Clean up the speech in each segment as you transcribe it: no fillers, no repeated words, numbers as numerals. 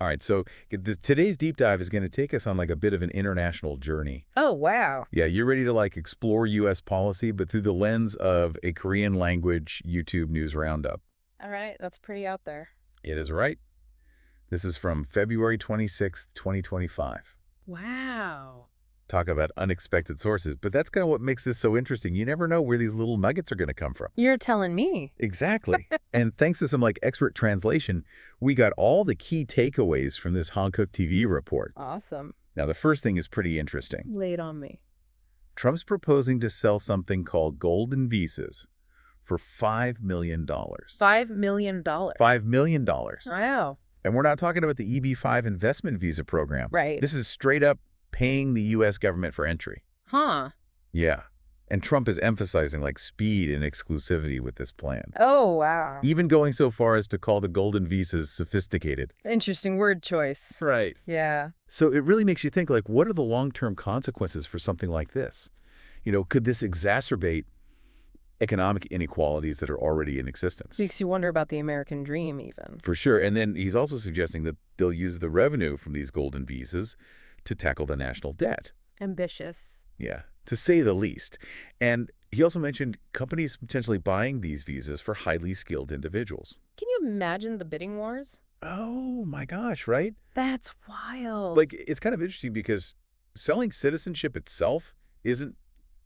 All right, so today's deep dive is going to take us on like a bit of an international journey. Oh, wow. Yeah, you're ready to like explore U.S. policy, but through the lens of a Korean language YouTube news roundup. All right, that's pretty out there. It is right. This is from February 26th, 2025. Wow. Talk about unexpected sources, but that's kind of what makes this so interesting. You never know where these little nuggets are going to come from. You're telling me. Exactly. And thanks to some like expert translation, we got all the key takeaways from this Hankook TV report. Awesome. Now, the first thing is pretty interesting. Lay it on me. Trump's proposing to sell something called golden visas for $5 million. $5 million. $5 million. Wow. And we're not talking about the EB-5 investment visa program. Right. This is straight up paying the U.S. government for entry. Huh. Yeah. And Trump is emphasizing like speed and exclusivity with this plan. Oh, wow. Even going so far as to call the golden visas sophisticated. Interesting word choice. Right. Yeah. So it really makes you think, like, what are the long-term consequences for something like this? You know, could this exacerbate economic inequalities that are already in existence? Makes you wonder about the American dream, even. For sure. And then he's also suggesting that they'll use the revenue from these golden visas to tackle the national debt. Ambitious. Yeah, to say the least. And he also mentioned companies potentially buying these visas for highly skilled individuals. Can you imagine the bidding wars? Oh, my gosh, right? That's wild. Like, it's kind of interesting because selling citizenship itself isn't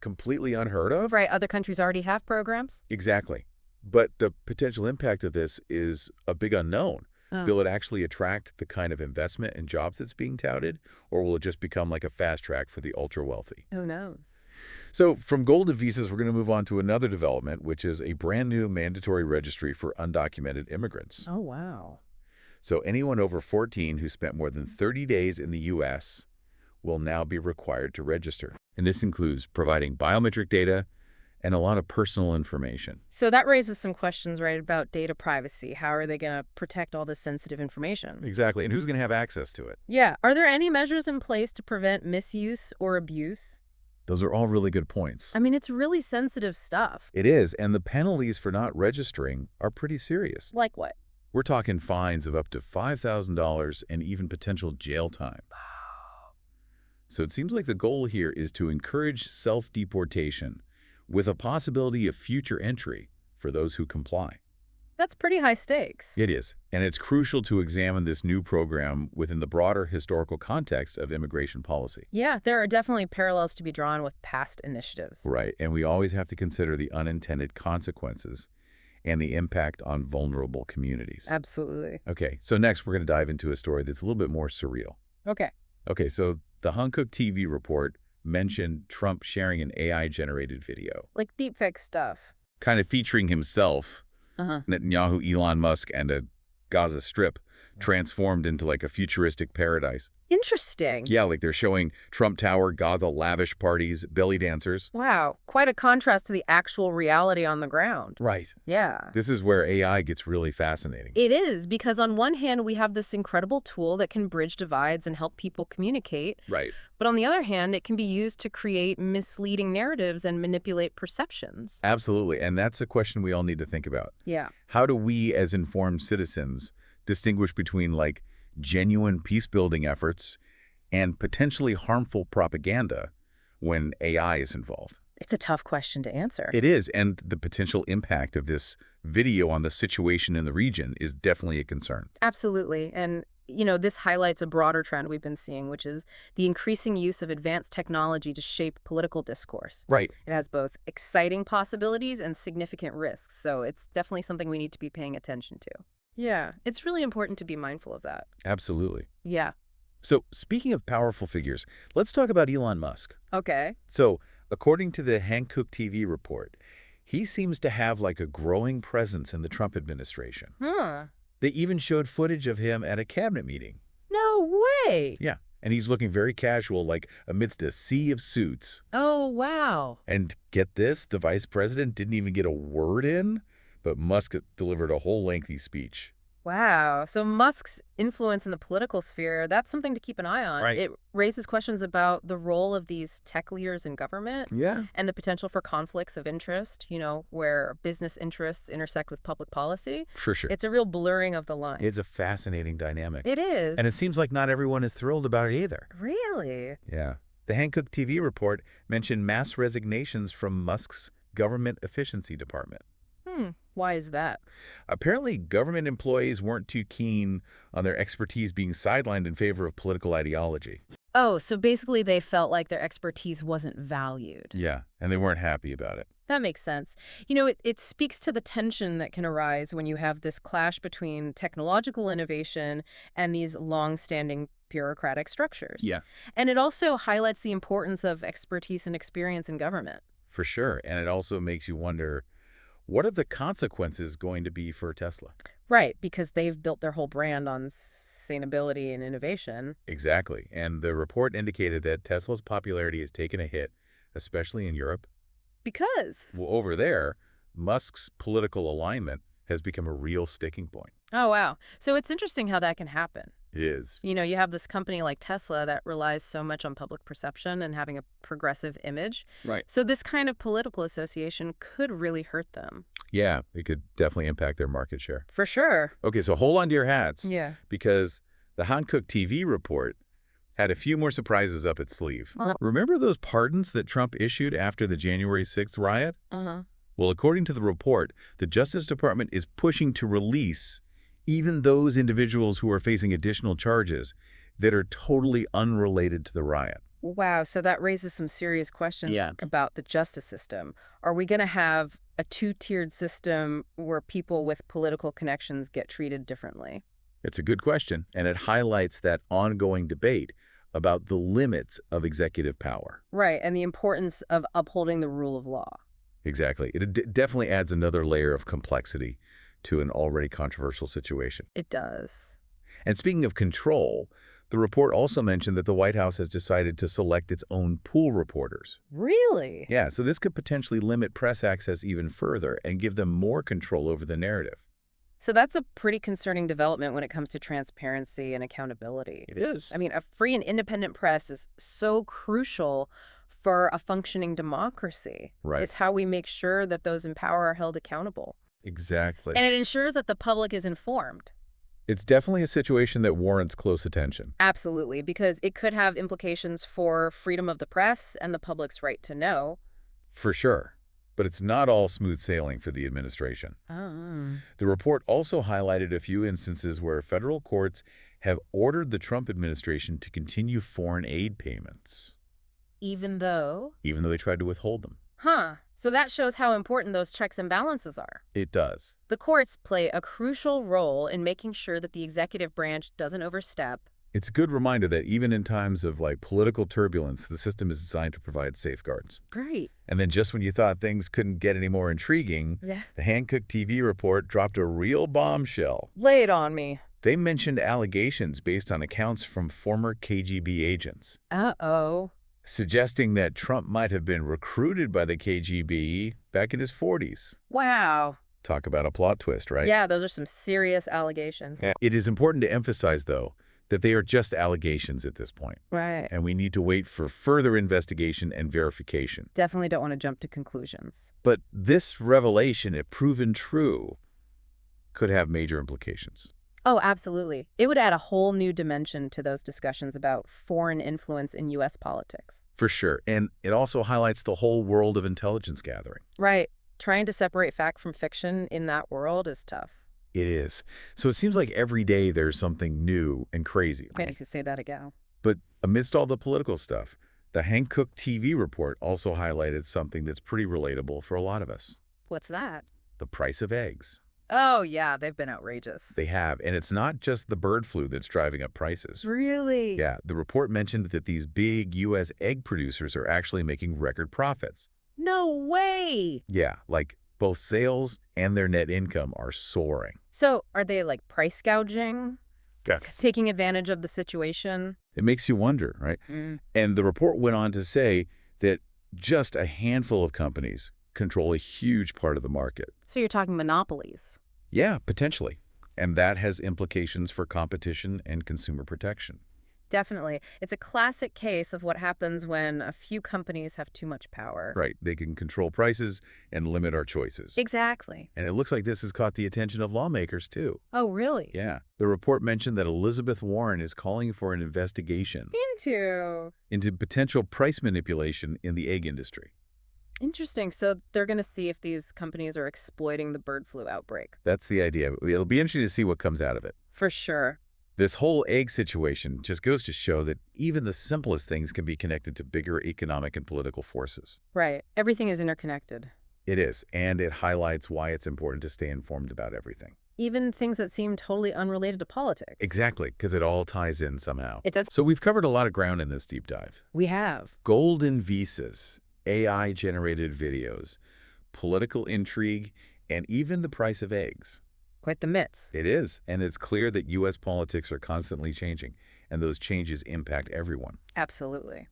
completely unheard of. Right, other countries already have programs? Exactly. But the potential impact of this is a big unknown. Oh. Will it actually attract the kind of investment and jobs that's being touted, or will it just become like a fast track for the ultra-wealthy? Who knows? So from golden visas, we're going to move on to another development, which is a brand new mandatory registry for undocumented immigrants. Oh, wow. So anyone over 14 who spent more than 30 days in the U.S. will now be required to register. And this includes providing biometric data and a lot of personal information. So that raises some questions, right, about data privacy. How are they going to protect all this sensitive information? Exactly. And who's going to have access to it? Yeah. Are there any measures in place to prevent misuse or abuse? Those are all really good points. I mean, it's really sensitive stuff. It is. And the penalties for not registering are pretty serious. Like what? We're talking fines of up to $5,000 and even potential jail time. Wow. So it seems like the goal here is to encourage self-deportation with a possibility of future entry for those who comply. That's pretty high stakes. It is, and it's crucial to examine this new program within the broader historical context of immigration policy. Yeah, there are definitely parallels to be drawn with past initiatives. Right, and we always have to consider the unintended consequences and the impact on vulnerable communities. Absolutely. Okay, so next we're going to dive into a story that's a little bit more surreal. Okay. Okay, so the Hankook TV report mentioned Trump sharing an AI-generated video. Like deepfake stuff. Kind of featuring himself, Netanyahu, Elon Musk, and a Gaza Strip transformed into like a futuristic paradise. Interesting. Yeah, like they're showing Trump Tower, Gaza lavish parties, belly dancers. Wow. Quite a contrast to the actual reality on the ground. Right. Yeah. This is where AI gets really fascinating. It is, because on one hand, we have this incredible tool that can bridge divides and help people communicate. Right. But on the other hand, it can be used to create misleading narratives and manipulate perceptions. Absolutely. And that's a question we all need to think about. Yeah. How do we, as informed citizens, distinguish between like genuine peace-building efforts and potentially harmful propaganda when AI is involved? It's a tough question to answer. It is, and the potential impact of this video on the situation in the region is definitely a concern. Absolutely. And, you know, this highlights a broader trend we've been seeing, which is the increasing use of advanced technology to shape political discourse. Right. It has both exciting possibilities and significant risks, so it's definitely something we need to be paying attention to. Yeah, it's really important to be mindful of that. Absolutely. Yeah. So speaking of powerful figures, let's talk about Elon Musk. Okay. So according to the Hankook TV report, he seems to have like a growing presence in the Trump administration. Huh. They even showed footage of him at a cabinet meeting. No way. Yeah, and he's looking very casual, like amidst a sea of suits. Oh, wow. And get this, the vice president didn't even get a word in, but Musk delivered a whole lengthy speech. Wow. So Musk's influence in the political sphere, that's something to keep an eye on. Right. It raises questions about the role of these tech leaders in government Yeah. and the potential for conflicts of interest, where business interests intersect with public policy. For sure. It's a real blurring of the line. It's a fascinating dynamic. It is. And it seems like not everyone is thrilled about it either. Really? Yeah. The Hankook TV report mentioned mass resignations from Musk's government efficiency department. Why is that? Apparently, government employees weren't too keen on their expertise being sidelined in favor of political ideology. Oh, so basically they felt like their expertise wasn't valued. Yeah, and they weren't happy about it. That makes sense. It speaks to the tension that can arise when you have this clash between technological innovation and these long-standing bureaucratic structures. Yeah. And it also highlights the importance of expertise and experience in government. For sure. And it also makes you wonder, what are the consequences going to be for Tesla? Right, because they've built their whole brand on sustainability and innovation. Exactly. And the report indicated that Tesla's popularity has taken a hit, especially in Europe. Because? Well, over there, Musk's political alignment has become a real sticking point. Oh, wow. So it's interesting how that can happen. It is. You have this company like Tesla that relies so much on public perception and having a progressive image. Right. So this kind of political association could really hurt them. Yeah, it could definitely impact their market share. For sure. Okay, so hold on to your hats. Yeah. Because the Hankook TV report had a few more surprises up its sleeve. Uh-huh. Remember those pardons that Trump issued after the January 6th riot? Uh-huh. Well, according to the report, the Justice Department is pushing to release even those individuals who are facing additional charges that are totally unrelated to the riot. Wow, so that raises some serious questions about the justice system. Are we going to have a two-tiered system where people with political connections get treated differently? It's a good question, and it highlights that ongoing debate about the limits of executive power. Right, and the importance of upholding the rule of law. Exactly. It definitely adds another layer of complexity to an already controversial situation. It does. And speaking of control, the report also mentioned that the White House has decided to select its own pool reporters. Really? Yeah, so this could potentially limit press access even further and give them more control over the narrative. So that's a pretty concerning development when it comes to transparency and accountability. It is. I mean, a free and independent press is so crucial for a functioning democracy. Right. It's how we make sure that those in power are held accountable. Exactly. And it ensures that the public is informed. It's definitely a situation that warrants close attention. Absolutely, because it could have implications for freedom of the press and the public's right to know. For sure. But it's not all smooth sailing for the administration. Oh. The report also highlighted a few instances where federal courts have ordered the Trump administration to continue foreign aid payments. Even though? Even though they tried to withhold them. Huh. So that shows how important those checks and balances are. It does. The courts play a crucial role in making sure that the executive branch doesn't overstep. It's a good reminder that even in times of political turbulence, the system is designed to provide safeguards. Great. And then just when you thought things couldn't get any more intriguing, the Hankook TV report dropped a real bombshell. Lay it on me. They mentioned allegations based on accounts from former KGB agents. Uh-oh. Suggesting that Trump might have been recruited by the KGB back in his 40s. Wow. Talk about a plot twist, right? Yeah, those are some serious allegations. It is important to emphasize, though, that they are just allegations at this point. Right. And we need to wait for further investigation and verification. Definitely don't want to jump to conclusions. But this revelation, if proven true, could have major implications. Oh, absolutely. It would add a whole new dimension to those discussions about foreign influence in U.S. politics. For sure. And it also highlights the whole world of intelligence gathering. Right. Trying to separate fact from fiction in that world is tough. It is. So it seems like every day there's something new and crazy. I need to say that again. But amidst all the political stuff, the Hankook TV report also highlighted something that's pretty relatable for a lot of us. What's that? The price of eggs. Oh, yeah, they've been outrageous. They have. And it's not just the bird flu that's driving up prices. Really? Yeah. The report mentioned that these big U.S. egg producers are actually making record profits. No way! Yeah, both sales and their net income are soaring. So are they price gouging? Yeah. Taking advantage of the situation? It makes you wonder, right? And the report went on to say that just a handful of companies control a huge part of the market. So you're talking monopolies? Yeah, potentially. And that has implications for competition and consumer protection. Definitely. It's a classic case of what happens when a few companies have too much power. Right. They can control prices and limit our choices. Exactly. And it looks like this has caught the attention of lawmakers, too. Oh, really? Yeah. The report mentioned that Elizabeth Warren is calling for an investigation into potential price manipulation in the egg industry. Interesting. So they're going to see if these companies are exploiting the bird flu outbreak. That's the idea. It'll be interesting to see what comes out of it. For sure. This whole egg situation just goes to show that even the simplest things can be connected to bigger economic and political forces. Right. Everything is interconnected. It is, and it highlights why it's important to stay informed about everything. Even things that seem totally unrelated to politics. Exactly, because it all ties in somehow. It does. So we've covered a lot of ground in this deep dive. We have. Golden visas, AI-generated videos, political intrigue, and even the price of eggs. Quite the mix. It is, and it's clear that U.S. politics are constantly changing, and those changes impact everyone. Absolutely.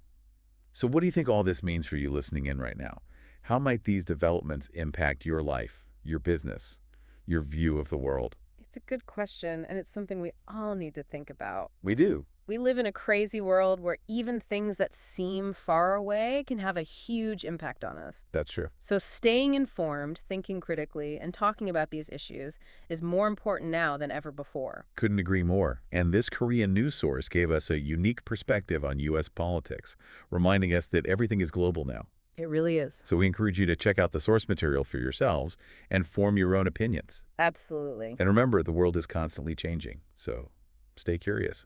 So what do you think all this means for you listening in right now? How might these developments impact your life, your business, your view of the world? It's a good question, and it's something we all need to think about. We do. We live in a crazy world where even things that seem far away can have a huge impact on us. That's true. So staying informed, thinking critically, and talking about these issues is more important now than ever before. Couldn't agree more. And this Korean news source gave us a unique perspective on U.S. politics, reminding us that everything is global now. It really is. So we encourage you to check out the source material for yourselves and form your own opinions. Absolutely. And remember, the world is constantly changing, so stay curious.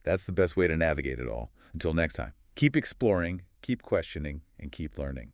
That's the best way to navigate it all. Until next time, keep exploring, keep questioning, and keep learning.